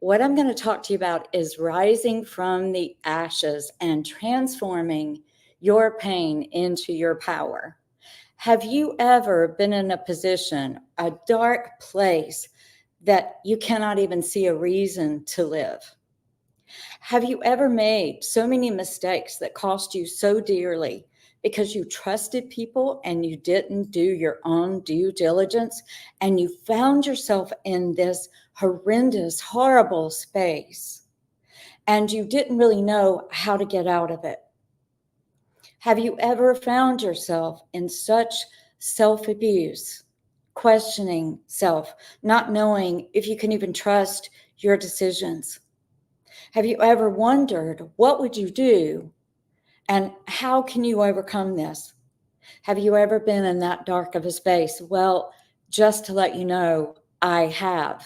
What I'm going to talk to you about is rising from the ashes and transforming your pain into your power. Have you ever been in a position, a dark place that you cannot even see a reason to live? Have you ever made so many mistakes that cost you so dearly because you trusted people and you didn't do your own due diligence, and you found yourself in this horrendous, horrible space and you didn't really know how to get out of it? Have you ever found yourself in such self-abuse, questioning self, not knowing if you can even trust your decisions? Have you ever wondered, what would you do and how can you overcome this? Have you ever been in that dark of a space? Well, just to let you know, I have.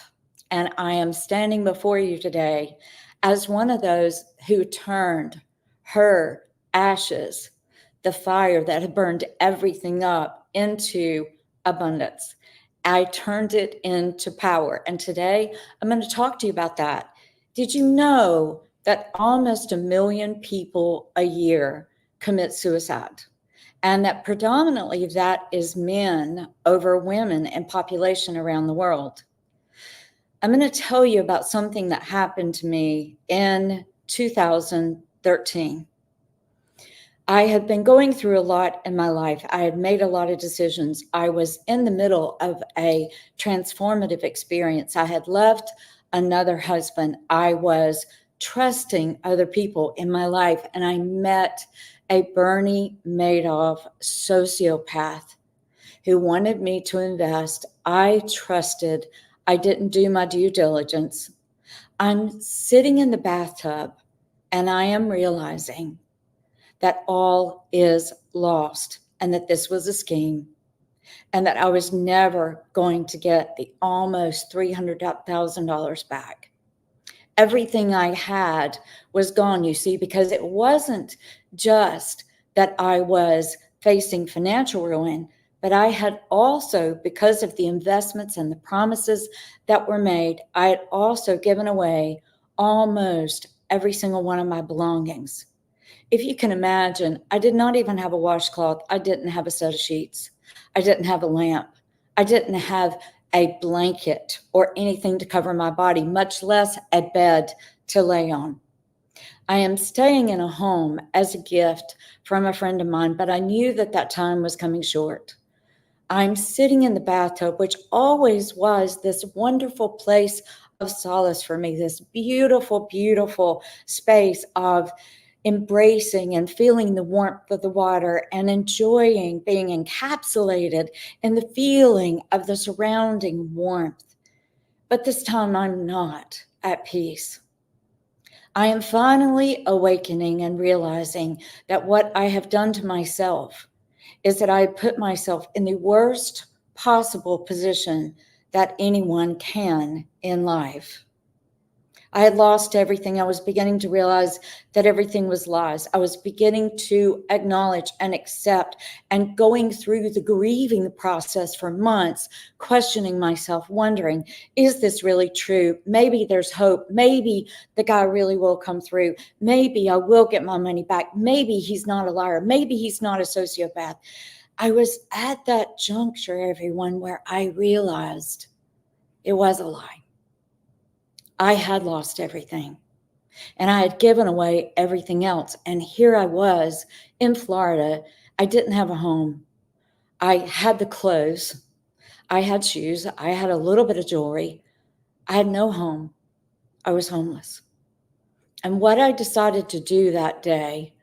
And I am standing before you today as one of those who turned her ashes, the fire that had burned everything up, into abundance. I turned it into power. And today I'm going to talk to you about that. Did you know that almost 1 million people a year commit suicide? And that predominantly that is men over women in population around the world. I'm going to tell you about something that happened to me in 2013. I had been going through a lot in my life. I had made a lot of decisions. I was in the middle of a transformative experience. I had left another husband. I was trusting other people in my life, and I met a Bernie Madoff sociopath who wanted me to invest. I trusted. I didn't do my due diligence. I'm sitting in the bathtub and I am realizing that all is lost and that this was a scheme and that I was never going to get the almost $300,000 back. Everything I had was gone, you see, because it wasn't just that I was facing financial ruin, but I had also, because of the investments and the promises that were made, I had also given away almost every single one of my belongings. If you can imagine, I did not even have a washcloth. I didn't have a set of sheets. I didn't have a lamp. I didn't have a blanket or anything to cover my body, much less a bed to lay on. I am staying in a home as a gift from a friend of mine, but I knew that that time was coming short. I'm sitting in the bathtub, which always was this wonderful place of solace for me, this beautiful, beautiful space of embracing and feeling the warmth of the water and enjoying being encapsulated in the feeling of the surrounding warmth. But this time I'm not at peace. I am finally awakening and realizing that what I have done to myself is that I put myself in the worst possible position that anyone can in life. I had lost everything. I was beginning to realize that everything was lies. I was beginning to acknowledge and accept and going through the grieving process for months, questioning myself, wondering, is this really true? Maybe there's hope. Maybe the guy really will come through. Maybe I will get my money back. Maybe he's not a liar. Maybe he's not a sociopath. I was at that juncture, everyone, where I realized it was a lie. I had lost everything and I had given away everything else. And here I was in Florida. I didn't have a home. I had the clothes. I had shoes. I had a little bit of jewelry. I had no home. I was homeless. And what I decided to do that day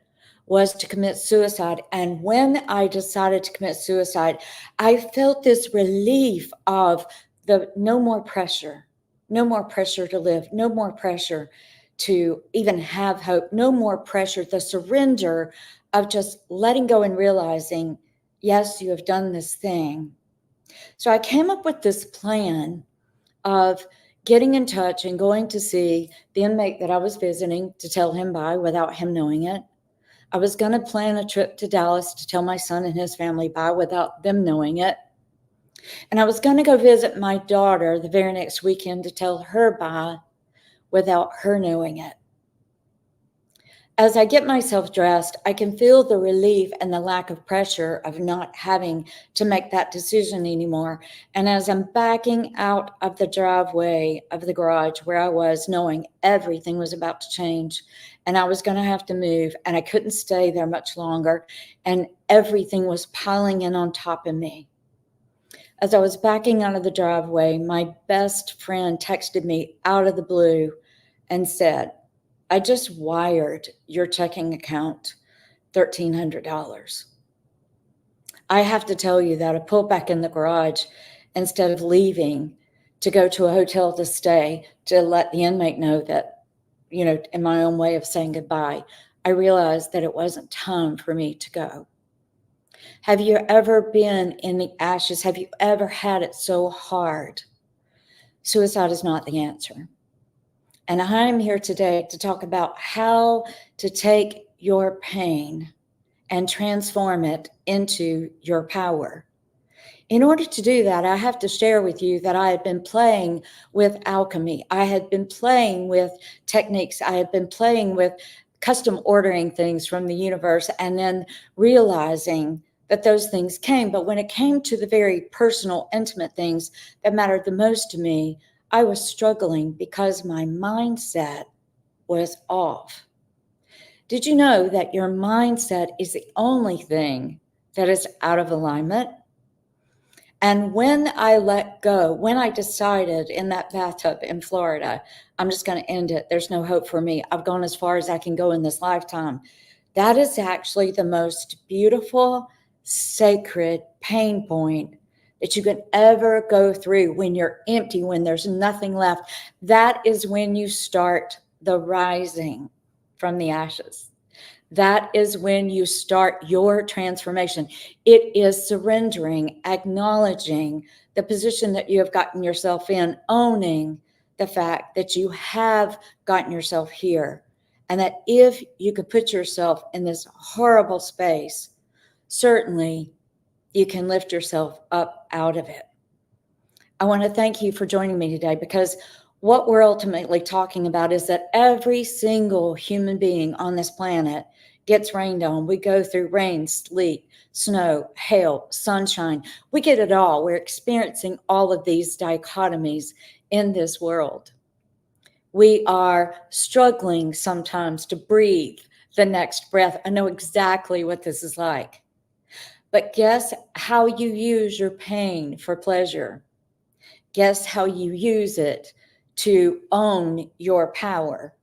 was to commit suicide. And when I decided to commit suicide, I felt this relief of the no more pressure. No more pressure to live, no more pressure to even have hope, no more pressure, the surrender of just letting go and realizing, yes, you have done this thing. So I came up with this plan of getting in touch and going to see the inmate that I was visiting to tell him bye without him knowing it. I was going to plan a trip to Dallas to tell my son and his family bye without them knowing it. And I was going to go visit my daughter the very next weekend to tell her bye without her knowing it. As I get myself dressed, I can feel the relief and the lack of pressure of not having to make that decision anymore. And as I'm backing out of the driveway of the garage where I was, knowing everything was about to change and I was going to have to move and I couldn't stay there much longer, and everything was piling in on top of me. As I was backing out of the driveway, my best friend texted me out of the blue and said, "I just wired your checking account $1,300. I have to tell you that I pulled back in the garage instead of leaving to go to a hotel to stay to let the inmate know that, in my own way of saying goodbye, I realized that it wasn't time for me to go." Have you ever been in the ashes? Have you ever had it so hard? Suicide is not the answer. And I'm here today to talk about how to take your pain and transform it into your power. In order to do that, I have to share with you that I had been playing with alchemy. I had been playing with techniques. I had been playing with custom ordering things from the universe and then realizing that those things came. But when it came to the very personal, intimate things that mattered the most to me, I was struggling because my mindset was off. Did you know that your mindset is the only thing that is out of alignment? And when I let go, when I decided in that bathtub in Florida, I'm just going to end it. There's no hope for me. I've gone as far as I can go in this lifetime. That is actually the most beautiful, sacred pain point that you can ever go through when you're empty, when there's nothing left. That is when you start the rising from the ashes. That is when you start your transformation. It is surrendering, acknowledging the position that you have gotten yourself in, owning the fact that you have gotten yourself here, and that if you could put yourself in this horrible space, certainly you can lift yourself up out of it. I want to thank you for joining me today, because what we're ultimately talking about is that every single human being on this planet gets rained on. We go through rain, sleet, snow, hail, sunshine. We get it all. We're experiencing all of these dichotomies in this world. We are struggling sometimes to breathe the next breath. I know exactly what this is like. But guess how you use your pain for pleasure? Guess how you use it to own your power?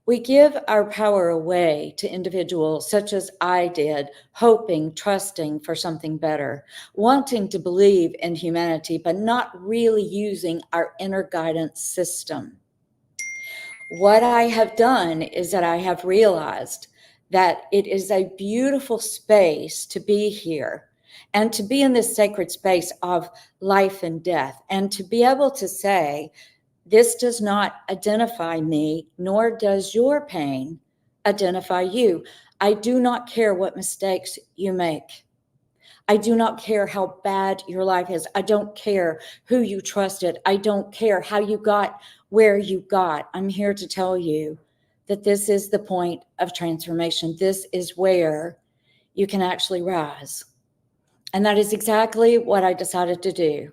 We give our power away to individuals such as I did, hoping, trusting for something better, wanting to believe in humanity, but not really using our inner guidance system. What I have done is that I have realized that it is a beautiful space to be here and to be in this sacred space of life and death, and to be able to say, this does not identify me, nor does your pain identify you. I do not care what mistakes you make. I do not care how bad your life is. I don't care who you trusted. I don't care how you got where you got. I'm here to tell you that this is the point of transformation. This is where you can actually rise. And that is exactly what I decided to do.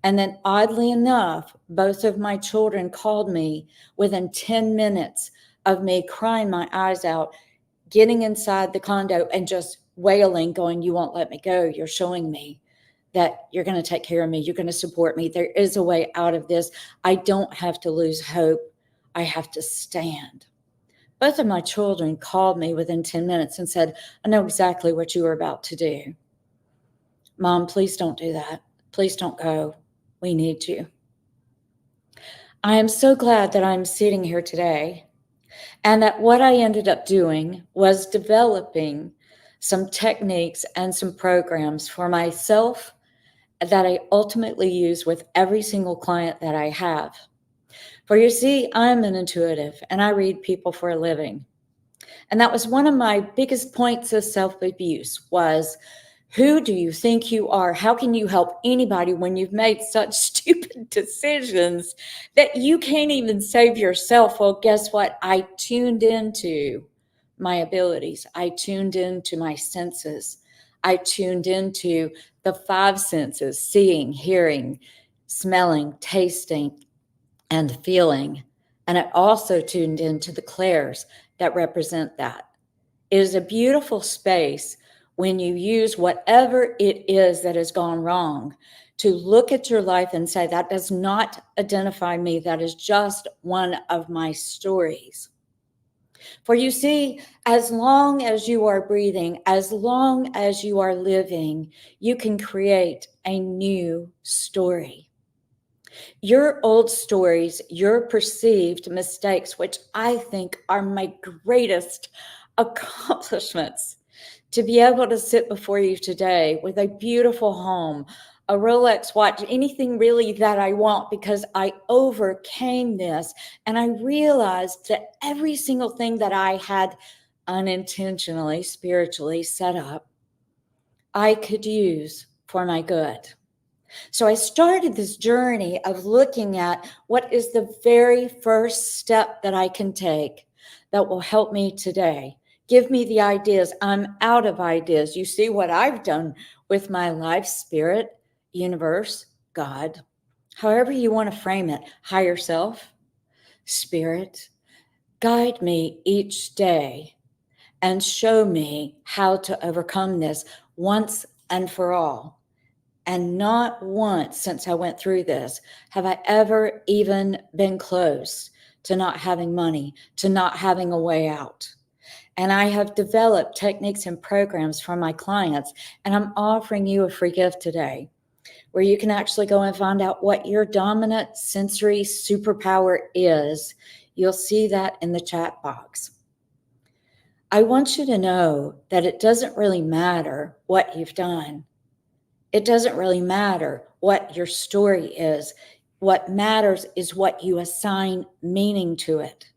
And then oddly enough, both of my children called me within 10 minutes of me crying my eyes out, getting inside the condo and just wailing, going, "You won't let me go. You're showing me that you're going to take care of me. You're going to support me. There is a way out of this. I don't have to lose hope. I have to stand." Both of my children called me within 10 minutes and said, "I know exactly what you were about to do. Mom, please don't do that. Please don't go. We need you." I am so glad that I'm sitting here today, and that what I ended up doing was developing some techniques and some programs for myself that I ultimately use with every single client that I have. For you see, I'm an intuitive and I read people for a living. And that was one of my biggest points of self-abuse, was Who do you think you are? How can you help anybody when you've made such stupid decisions that you can't even save yourself? Well, guess what? I tuned into my abilities. I tuned into my senses. I tuned into the five senses: seeing, hearing, smelling, tasting, and feeling. And I also tuned into the clairs that represent that. It is a beautiful space when you use whatever it is that has gone wrong to look at your life and say, that does not identify me. That is just one of my stories. For you see, as long as you are breathing, as long as you are living, you can create a new story. Your old stories, your perceived mistakes, which I think are my greatest accomplishments, to be able to sit before you today with a beautiful home, a Rolex watch, anything really that I want, because I overcame this. And I realized that every single thing that I had unintentionally, spiritually set up, I could use for my good. So I started this journey of looking at what is the very first step that I can take that will help me today. Give me the ideas. I'm out of ideas. You see what I've done with my life: spirit, universe, God, however you want to frame it, higher self, spirit. Guide me each day and show me how to overcome this once and for all. And not once since I went through this have I ever even been close to not having money, to not having a way out. And I have developed techniques and programs for my clients, and I'm offering you a free gift today where you can actually go and find out what your dominant sensory superpower is. You'll see that in the chat box. I want you to know that it doesn't really matter what you've done. It doesn't really matter what your story is. What matters is what you assign meaning to it,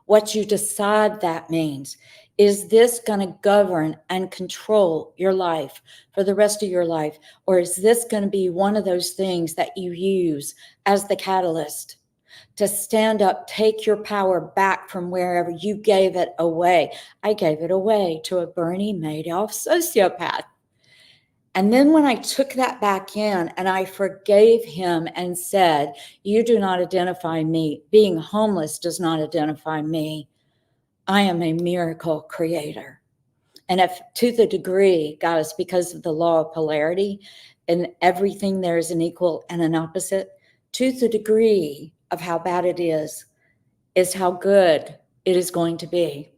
what you decide that means. Is this going to govern and control your life for the rest of your life? Or is this going to be one of those things that you use as the catalyst to stand up, take your power back from wherever you gave it away? I gave it away to a Bernie Madoff sociopath. And then when I took that back in and I forgave him and said, you do not identify me, being homeless does not identify me, I am a miracle creator. And if to the degree, guys, because of the law of polarity, in everything there is an equal and an opposite, to the degree of how bad it is how good it is going to be.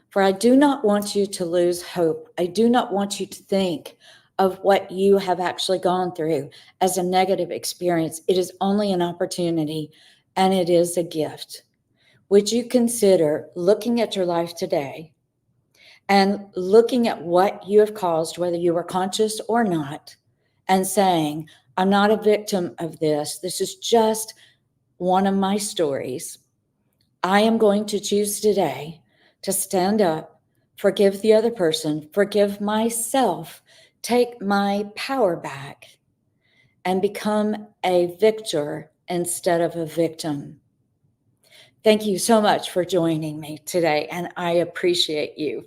For I do not want you to lose hope. I do not want you to think of what you have actually gone through as a negative experience. It is only an opportunity, and it is a gift. Would you consider looking at your life today and looking at what you have caused, whether you were conscious or not, and saying, I'm not a victim of this. This is just one of my stories. I am going to choose today to stand up, forgive the other person, forgive myself, take my power back, and become a victor instead of a victim. Thank you so much for joining me today, and I appreciate you.